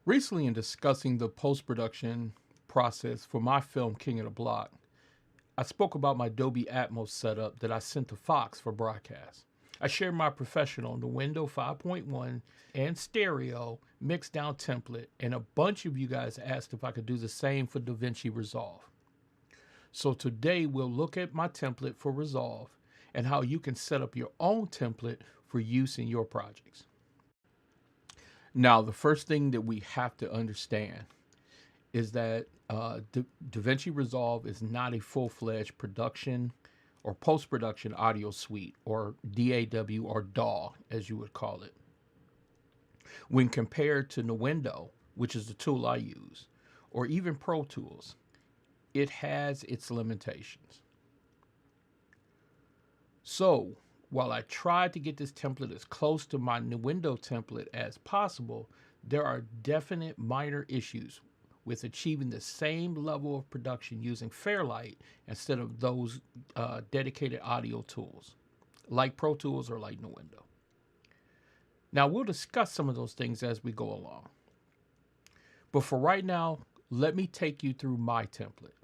Recently, in discussing the post-production process for my film King of the Block, I spoke about my Dolby Atmos setup that I sent to Fox for broadcast. I shared my professional Nuendo 5.1 and stereo mixed down template, and a bunch of you guys asked if I could do the same for DaVinci Resolve. So today we'll look at my template for Resolve and how you can set up your own template for use in your projects. Now, the first thing that we have to understand is that DaVinci Resolve is not a full-fledged production or post-production audio suite, or DAW or DAW as you would call it. When compared to Nuendo, which is the tool I use, or even Pro Tools, it has its limitations. So while I tried to get this template as close to my Nuendo template as possible, there are definite minor issues with achieving the same level of production using FAIRLIGHT instead of those dedicated audio tools like Pro Tools or like Nuendo. Now, we'll discuss some of those things as we go along. But for right now, let me take you through my template.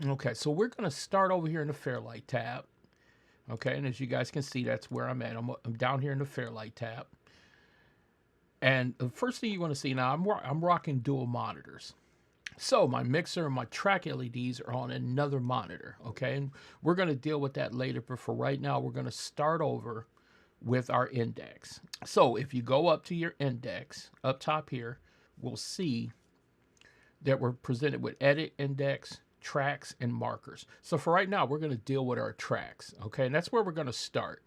Okay, so we're going to start over here in the FAIRLIGHT tab. Okay, and as you guys can see, that's where I'm at. I'm down here in the FAIRLIGHT tab. And the first thing you want to see now, I'm rocking dual monitors. So my mixer and my track LEDs are on another monitor, okay? And we're going to deal with that later, but for right now, we're going to start over with our index. So if you go up to your index, up top here, we'll see that we're presented with edit, index, tracks, and markers. So for right now, we're going to deal with our tracks, okay? And that's where we're going to start.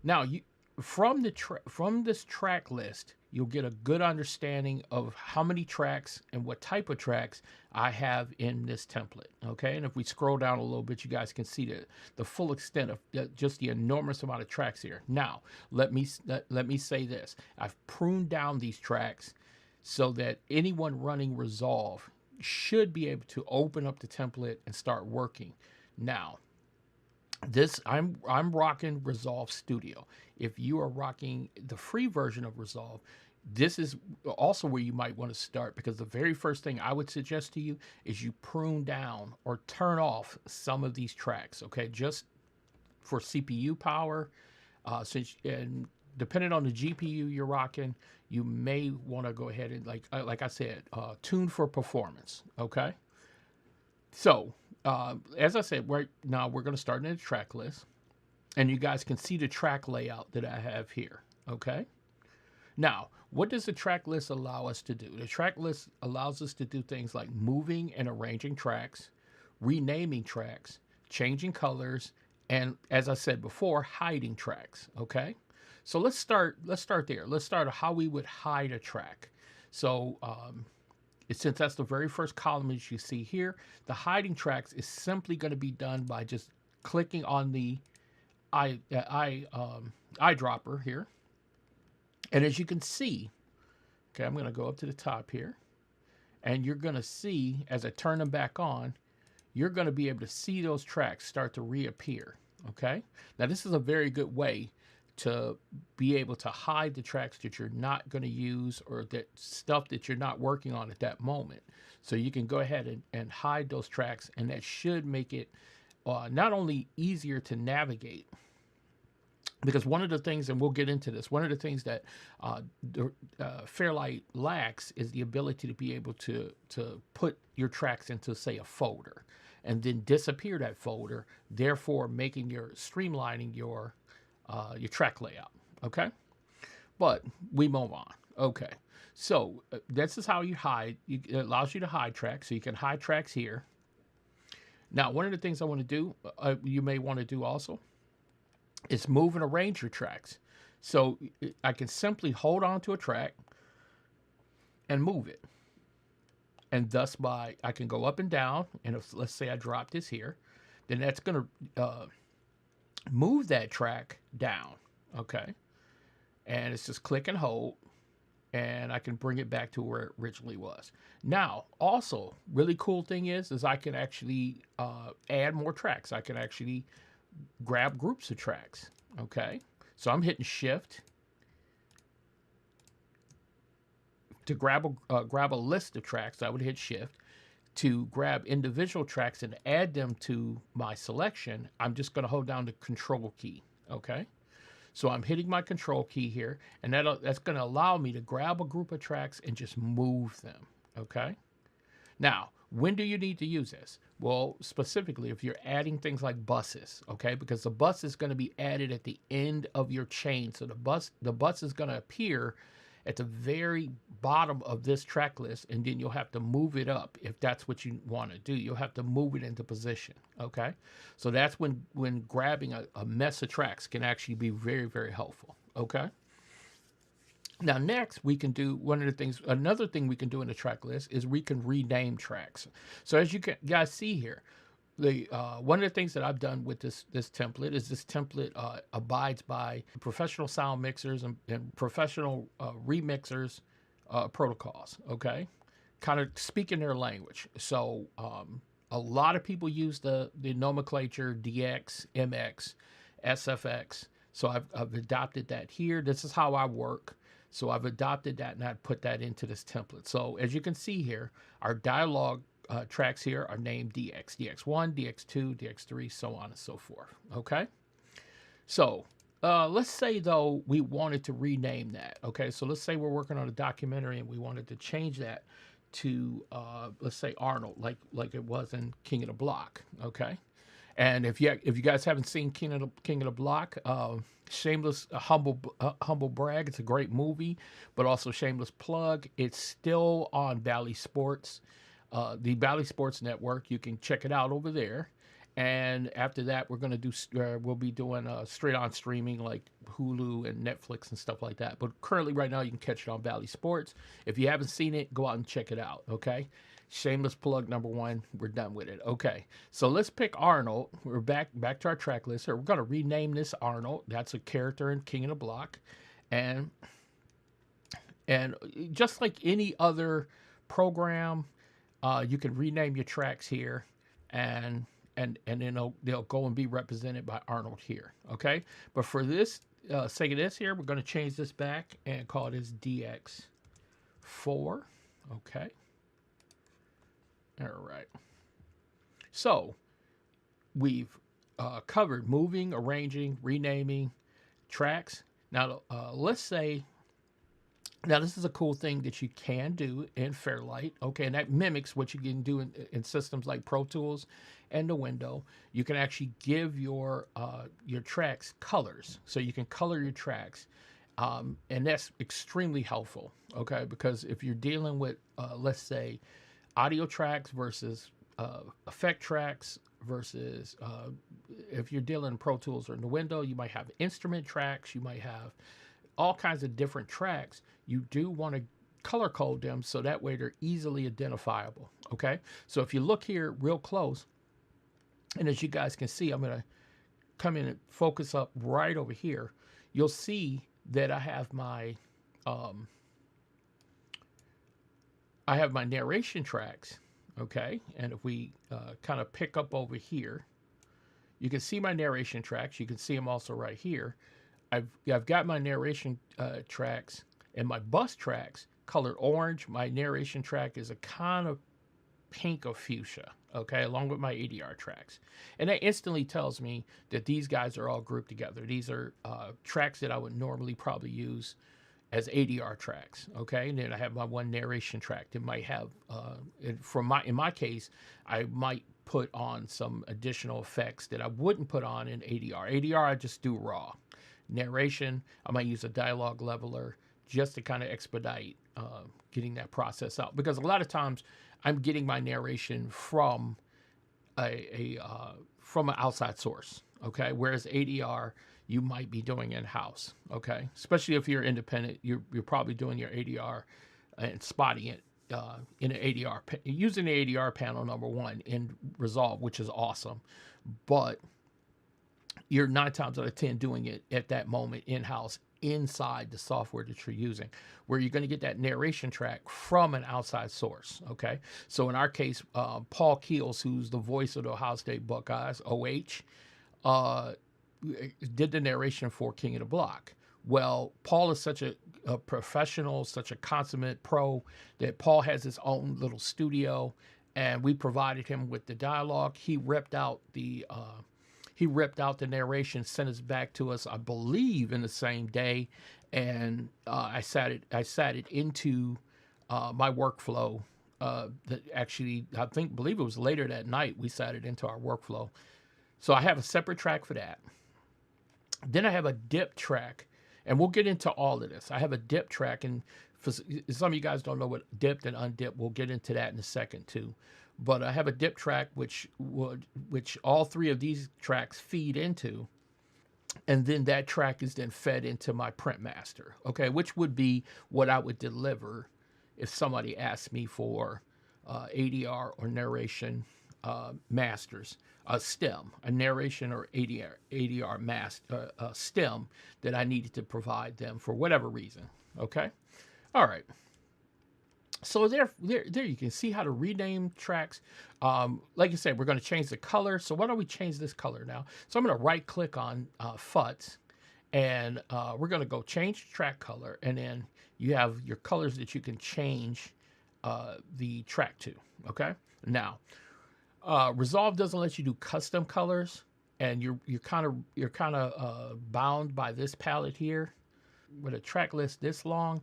Now, from this track list, you'll get a good understanding of how many tracks and what type of tracks I have in this template, okay? And if we scroll down a little bit, you guys can see the full extent of just the enormous amount of tracks here. Now, let me say this. I've pruned down these tracks so that anyone running Resolve should be able to open up the template and start working. Now, I'm rocking Resolve Studio. If you are rocking the free version of Resolve, this is also where you might want to start, because the very first thing I would suggest to you is you prune down or turn off some of these tracks, okay? Just for CPU power, and depending on the GPU you're rocking, you may want to go ahead and, like I said, tune for performance, okay? So, as I said, right now we're going to start in the track list, and you guys can see the track layout that I have here, okay? Now, what does the track list allow us to do? The track list allows us to do things like moving and arranging tracks, renaming tracks, changing colors, and as I said before, hiding tracks, okay? So let's start there. Let's start how we would hide a track. So, since that's the very first column as you see here, the hiding tracks is simply going to be done by just clicking on the eyedropper here. And as you can see, okay, I'm going to go up to the top here, and you're going to see, as I turn them back on, you're going to be able to see those tracks start to reappear, okay? Now, this is a very good way to be able to hide the tracks that you're not going to use, or that stuff that you're not working on at that moment. So you can go ahead and hide those tracks, and that should make it not only easier to navigate, because one of the things, and we'll get into this, one of the things that FAIRLIGHT lacks is the ability to be able to put your tracks into, say, a folder, and then disappear that folder, therefore streamlining your track layout, okay? But we move on. Okay, so this is how you hide. It allows you to hide tracks, so you can hide tracks here. Now, one of the things I want to do, you may want to do also, is move and arrange your tracks. So I can simply hold on to a track and move it. And thus I can go up and down, and if, let's say I drop this here, then that's going to move that track down, okay? And it's just click and hold, and I can bring it back to where it originally was. Now, also, really cool thing is I can actually add more tracks. I can actually grab groups of tracks, okay? So I'm hitting shift, to grab a list of tracks, I would hit Shift. To grab individual tracks and add them to my selection, I'm just going to hold down the Control key. Okay. So I'm hitting my Control key here, and that's going to allow me to grab a group of tracks and just move them. Okay. Now, when do you need to use this? Well, specifically, if you're adding things like buses, okay, because the bus is going to be added at the end of your chain. So the bus is going to appear at the very bottom of this track list, and then you'll have to move it up if that's what you want to do. You'll have to move it into position, okay? So that's when grabbing a mess of tracks can actually be very, very helpful, okay? Now, next, we can do another thing we can do in the track list is we can rename tracks. So as you guys see here, one of the things that I've done with this template is this template abides by professional sound mixers and professional remixers protocols, okay? Kind of speaking their language. So a lot of people use the nomenclature DX, MX, SFX. So I've adopted that here. This is how I work. So I've adopted that and I put that into this template. So as you can see here, our dialogue tracks here are named DX, DX1, DX2, DX3, so on and so forth. Okay. So let's say though we wanted to rename that. Okay. So let's say we're working on a documentary and we wanted to change that to let's say Arnold, like it was in King of the Block. Okay. And if you guys haven't seen King of the Block, shameless humble brag, it's a great movie, but also shameless plug. It's still on Bally Sports. The Bally Sports Network. You can check it out over there. And after that, we'll be doing straight on streaming like Hulu and Netflix and stuff like that. But currently, right now, you can catch it on Bally Sports. If you haven't seen it, go out and check it out. Okay. Shameless plug number one. We're done with it. Okay. So let's pick Arnold. We're back to our track list here. We're going to rename this Arnold. That's a character in King of the Block. And just like any other program, you can rename your tracks here, and then they'll go and be represented by Arnold here. Okay, but for this sake of this here, we're going to change this back and call this DX4. Okay. All right. So we've covered moving, arranging, renaming tracks. Now let's say. Now, this is a cool thing that you can do in FAIRLIGHT, okay, and that mimics what you can do in systems like Pro Tools and the window. You can actually give your tracks colors, so you can color your tracks, and that's extremely helpful, okay, because if you're dealing with, let's say, audio tracks versus effect tracks versus if you're dealing in Pro Tools or in the window, you might have instrument tracks, you might have all kinds of different tracks. You do want to color code them so that way they're easily identifiable. Okay. So if you look here real close, and as you guys can see, I'm going to come in and focus up right over here. You'll see that I have my narration tracks. Okay. And if we kind of pick up over here, you can see my narration tracks. You can see them also right here. I've got my narration tracks and my bus tracks colored orange. My narration track is a kind of pink or fuchsia, okay, along with my ADR tracks. And that instantly tells me that these guys are all grouped together. These are tracks that I would normally probably use as ADR tracks, okay? And then I have my one narration track that might have, in my case, I might put on some additional effects that I wouldn't put on in ADR. ADR, I just do raw. Narration, I might use a dialogue leveler just to kind of expedite getting that process out, because a lot of times I'm getting my narration from from an outside source, okay, whereas ADR you might be doing in-house, okay, especially if you're independent. You're probably doing your ADR and spotting it in an ADR using the ADR panel number one in Resolve, which is awesome, but you're 9 times out of 10 doing it at that moment in-house inside the software that you're using, where you're going to get that narration track from an outside source, okay? So in our case, Paul Keels, who's the voice of the Ohio State Buckeyes, OH, did the narration for King of the Block. Well, Paul is such a a professional, such a consummate pro, that Paul has his own little studio, and we provided him with the dialogue. He ripped out the narration, sent it back to us, I believe, in the same day, and I sat it into my workflow. That actually, believe it was later that night we sat it into our workflow. So I have a separate track for that. Then I have a dip track, and we'll get into all of this. I have a dip track, and for some of you guys don't know what dipped and undipped. We'll get into that in a second too. But I have a dip track which all three of these tracks feed into, and then that track is then fed into my print master. Okay, which would be what I would deliver if somebody asked me for ADR or narration masters, a stem, a narration or ADR master, stem that I needed to provide them for whatever reason. Okay, all right. So there you can see how to rename tracks. Like I said, we're going to change the color. So why don't we change this color now? So I'm going to right click on FUTs, and we're going to go change track color, and then you have your colors that you can change the track to. Okay. Now, Resolve doesn't let you do custom colors, and you're kind of bound by this palette here. With a track list this long,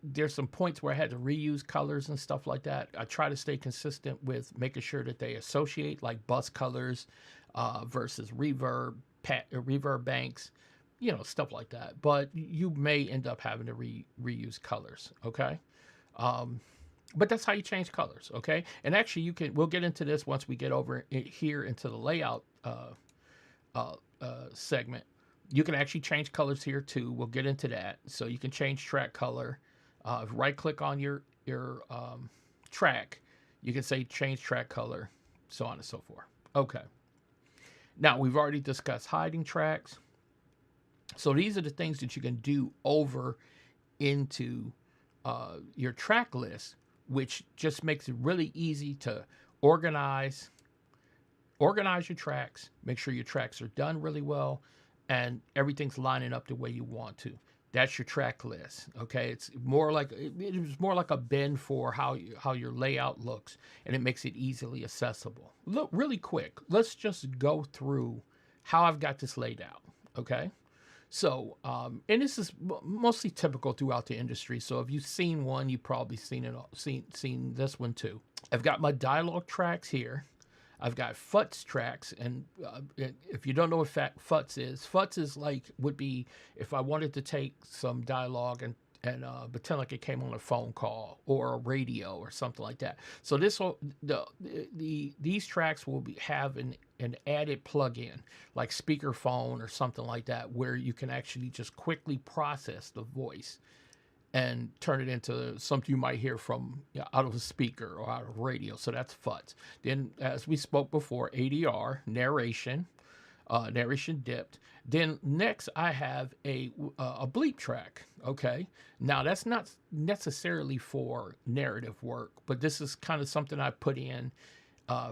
there's some points where I had to reuse colors and stuff like that. I try to stay consistent with making sure that they associate, like bus colors versus reverb banks, stuff like that. But you may end up having to reuse colors, okay? But that's how you change colors, okay? And actually, we'll get into this once we get over here into the layout segment. You can actually change colors here too. We'll get into that. So you can change track color. Right click on your track, you can say change track color, so on and so forth. Okay. Now we've already discussed hiding tracks. So these are the things that you can do over into your track list, which just makes it really easy to organize your tracks, make sure your tracks are done really well, and everything's lining up the way you want to. That's your track list, okay? It was more like a bin for how your layout looks, and it makes it easily accessible. Look, really quick, let's just go through how I've got this laid out, okay? So, and this is mostly typical throughout the industry. So if you've seen one, you've probably seen this one too. I've got my dialogue tracks here. I've got FUTs tracks, and if you don't know what FUTs is would be if I wanted to take some dialogue and pretend like it came on a phone call or a radio or something like that. So these tracks will have an added plug-in like speakerphone or something like that, where you can actually just quickly process the voice and turn it into something you might hear from out of a speaker or out of radio. So that's FUTs. Then, as we spoke before, ADR, narration dipped. Then next I have a bleep track. Okay, now that's not necessarily for narrative work, but this is kind of something I put in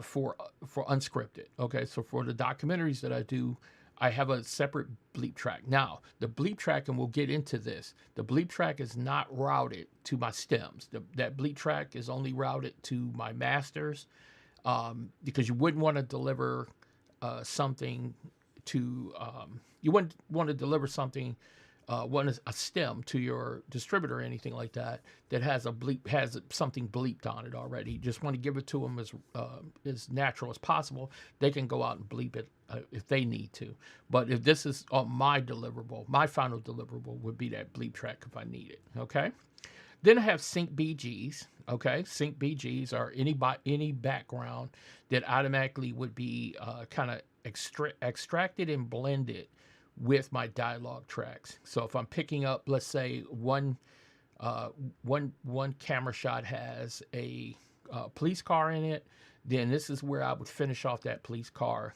for unscripted. Okay, so for the documentaries that I do, I have a separate bleep track. Now, the bleep track, and we'll get into this, the bleep track is not routed to my stems. That bleep track is only routed to my masters, because you wouldn't want to deliver something to, you wouldn't want to deliver something, a stem to your distributor or anything like that has something bleeped on it already. You just want to give it to them as natural as possible. They can go out and bleep it if they need to. But if this is my deliverable, my final deliverable would be that bleep track if I need it. Okay. Then I have sync BGs. Okay, sync BGs are any background that automatically would be kind of extracted and blended with my dialogue tracks. So if I'm picking up, let's say one camera shot has a police car in it, then this is where I would finish off that police car,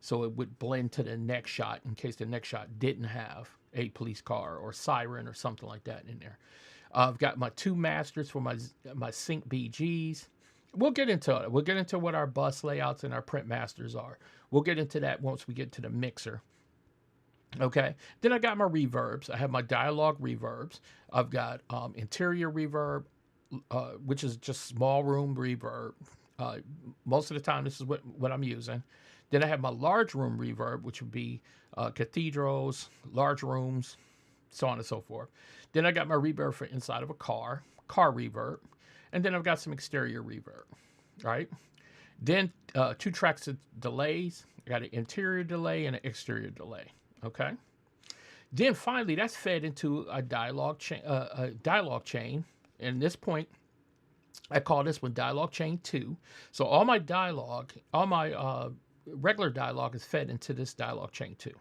so it would blend to the next shot in case the next shot didn't have a police car or siren or something like that in there. I've got my two masters for my sync BGs. We'll get into it. We'll get into what our bus layouts and our print masters are. We'll get into that once we get to the mixer. Okay. Then I got my reverbs. I have my dialogue reverbs. I've got interior reverb, which is just small room reverb. Uh, Most of the time, this is what I'm using. Then I have my large room reverb, which would be cathedrals, large rooms, so on and so forth. Then I got my reverb for inside of a car reverb. And then I've got some exterior reverb, right? Then 2 tracks of delays. I got an interior delay and an exterior delay, okay? Then finally, that's fed into a dialogue chain. And at this point, I call this one dialogue chain 2. So all my dialogue, all my regular dialogue is fed into this dialogue chain 2.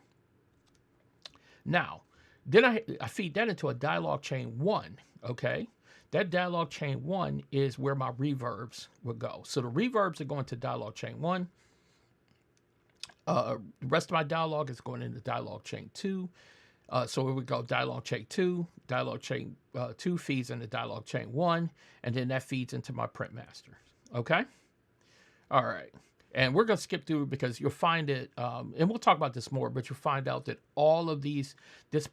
Now, then I feed that into a dialogue chain 1, okay? That dialogue chain 1 is where my reverbs will go. So the reverbs are going to dialogue chain 1. The rest of my dialogue is going into dialogue chain 2. So we would go dialogue chain 2, dialogue chain 2 feeds into dialogue chain 1, and then that feeds into my print master. Okay? All right. And we're going to skip through because you'll find it, and we'll talk about this more, but you'll find out that all of this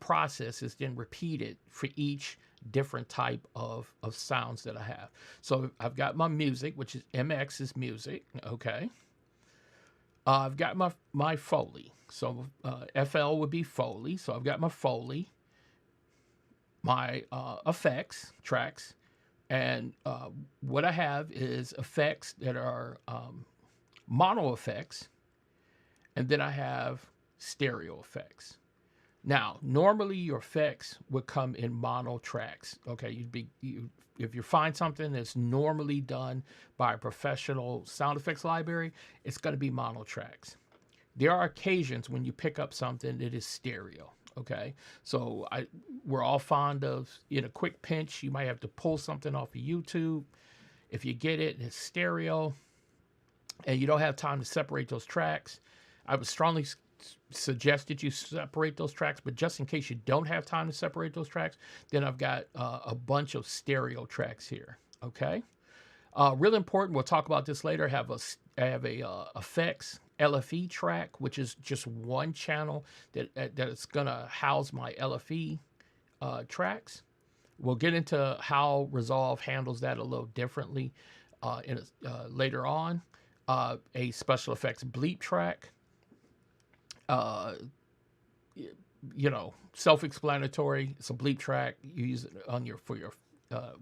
process is then repeated for each different type of sounds that I have. So I've got my music, which is MX is music. Okay. I've got my Foley. So FL would be Foley. So I've got my Foley, my effects tracks, and what I have is effects that are mono effects, and then I have stereo effects. Now, normally your effects would come in mono tracks. Okay, if you find something that's normally done by a professional sound effects library, it's going to be mono tracks. There are occasions when you pick up something that is stereo. Okay, so we're all fond of, in a quick pinch, you might have to pull something off of YouTube. If you get it and it's stereo and you don't have time to separate those tracks, I would strongly suggest that you separate those tracks, but just in case you don't have time to separate those tracks, then I've got a bunch of stereo tracks here. Okay, real important. We'll talk about this later. I have a effects LFE track, which is just one channel that is gonna house my LFE tracks. We'll get into how Resolve handles that a little differently later on. A special effects bleep track. Self-explanatory. It's a bleep track. You use it on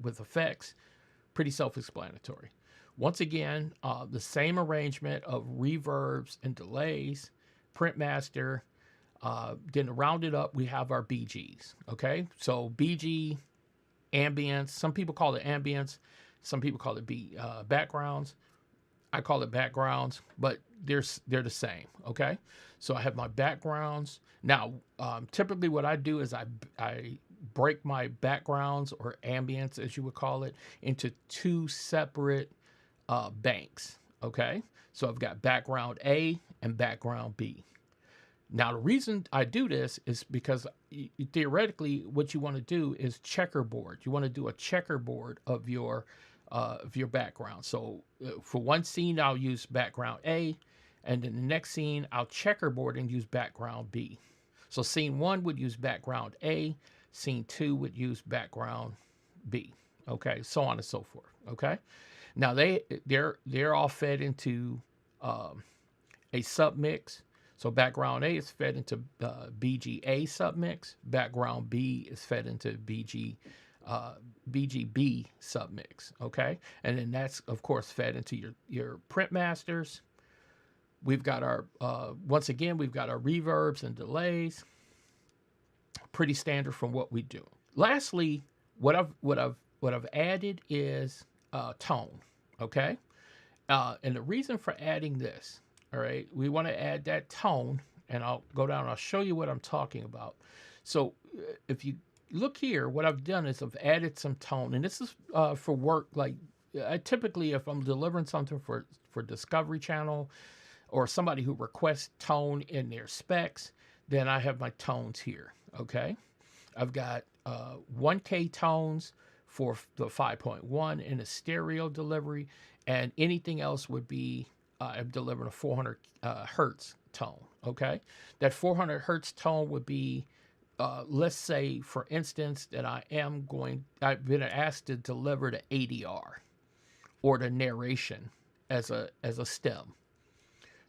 with effects. Pretty self-explanatory. Once again, the same arrangement of reverbs and delays, print master. Then to round it up, we have our BGs. Okay, so BG, ambience. Some people call it ambience. Some people call it backgrounds. I call it backgrounds, but they're the same. Okay, so I have my backgrounds. Now, typically what I do is I break my backgrounds, or ambience as you would call it, into 2 separate banks. Okay, so I've got background A and background B. Now, the reason I do this is because theoretically what you want to do is checkerboard. You want to do a checkerboard of your background. So for one scene, I'll use background A, and then the next scene, I'll checkerboard and use background B. So scene 1 would use background A, scene 2 would use background B. Okay, so on and so forth. Okay, now they're all fed into a submix. So background A is fed into BGA submix. Background B is fed into BGB submix. Okay, and then that's of course fed into your print masters. We've got our once again we've got our reverbs and delays. Pretty standard from what we do. Lastly, what I've added is tone. Okay, and the reason for adding this. All right, we want to add that tone, and I'll go down and I'll show you what I'm talking about. So if you look here, what I've done is I've added some tone, and this is for work. Like I typically, if I'm delivering something for Discovery Channel or somebody who requests tone in their specs, then I have my tones here. Okay, I've got 1K tones for the 5.1 in a stereo delivery, and anything else would be I'm delivering a 400 hertz tone. Okay, that 400 hertz tone would be, let's say, for instance, that I've been asked to deliver the ADR or the narration as a stem.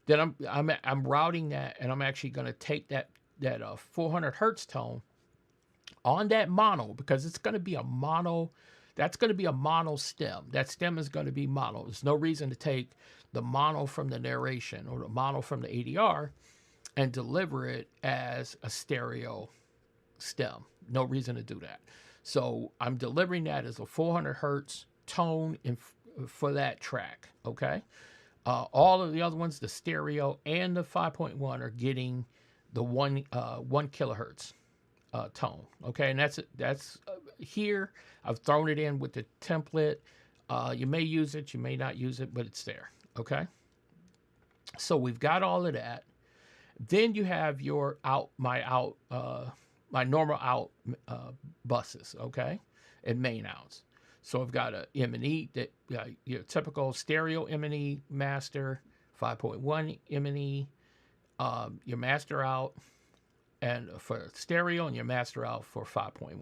Then I'm routing that, and I'm actually going to take that 400 hertz tone on that mono, because it's going to be a mono. That's going to be a mono stem. That stem is going to be mono. There's no reason to take the mono from the narration or the mono from the ADR and deliver it as a stereo stem. No reason to do that. So I'm delivering that as a 400 hertz tone for that track. Okay. All of the other ones, the stereo and the 5.1, are getting the one kilohertz tone. Okay, and that's here. I've thrown it in with the template. You may use it, you may not use it, but it's there. Okay, so we've got all of that. Then you have your my normal out buses. Okay, and main outs. So I've got a M&E, that your typical stereo M&E master, 5.1 M&E, your master out, and for stereo, and your master out for 5.1.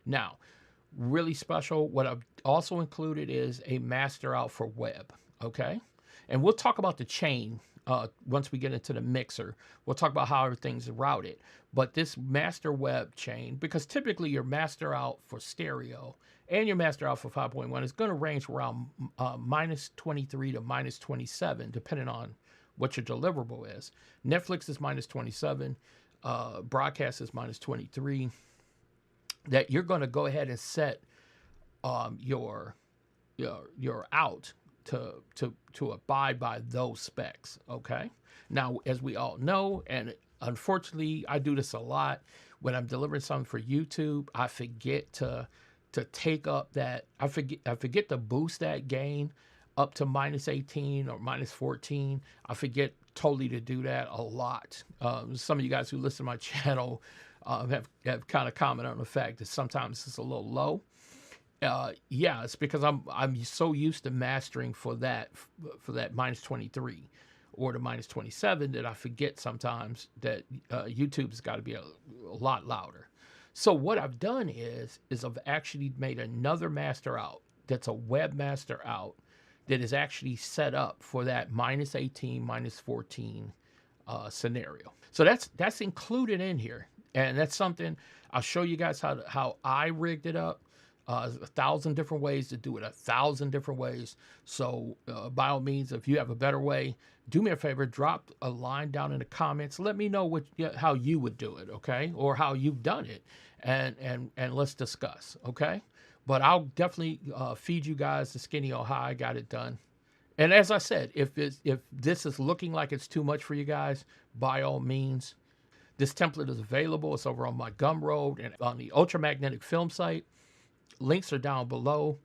Now, really special, what I've also included is a master out for web. Okay, and we'll talk about the chain once we get into the mixer. We'll talk about how everything's routed. But this master web chain, because typically your master out for stereo and your master out for 5.1 is going to range around minus 23 to minus 27, depending on what your deliverable is. Netflix is minus 27, broadcast is minus 23. That you're going to go ahead and set your out to abide by those specs. Okay. Now, as we all know, and unfortunately, I do this a lot when I'm delivering something for YouTube, I forget to take up that. I forget to boost that gain up to minus 18 or minus 14. I forget totally to do that a lot. Some of you guys who listen to my channel have kind of commented on the fact that sometimes it's a little low. Yeah, it's because I'm so used to mastering for that minus 23 or the minus 27 that I forget sometimes that YouTube's got to be a lot louder. So what I've done is I've actually made another master out that's a webmaster out that is actually set up for that minus 18, minus 14 scenario. So that's included in here, and that's something I'll show you guys how I rigged it up. 1,000 different ways to do it, 1,000 different ways. So by all means, if you have a better way, do me a favor, drop a line down in the comments. Let me know how you would do it, okay? Or how you've done it, and let's discuss, okay? But I'll definitely feed you guys the skinny on how I got it done. And as I said, if this is looking like it's too much for you guys, by all means, this template is available. It's over on my Gumroad and on the Ultramagnetic film site. Links are down below.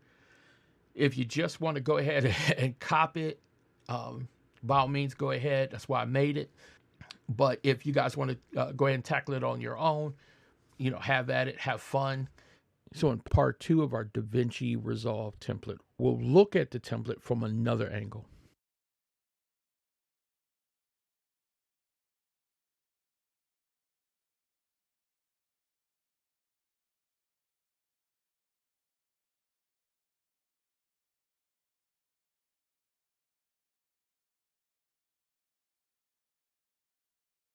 If you just want to go ahead and cop it, by all means, go ahead. That's why I made it. But if you guys want to go ahead and tackle it on your own, have at it, have fun. So in part 2 of our DaVinci Resolve template, we'll look at the template from another angle.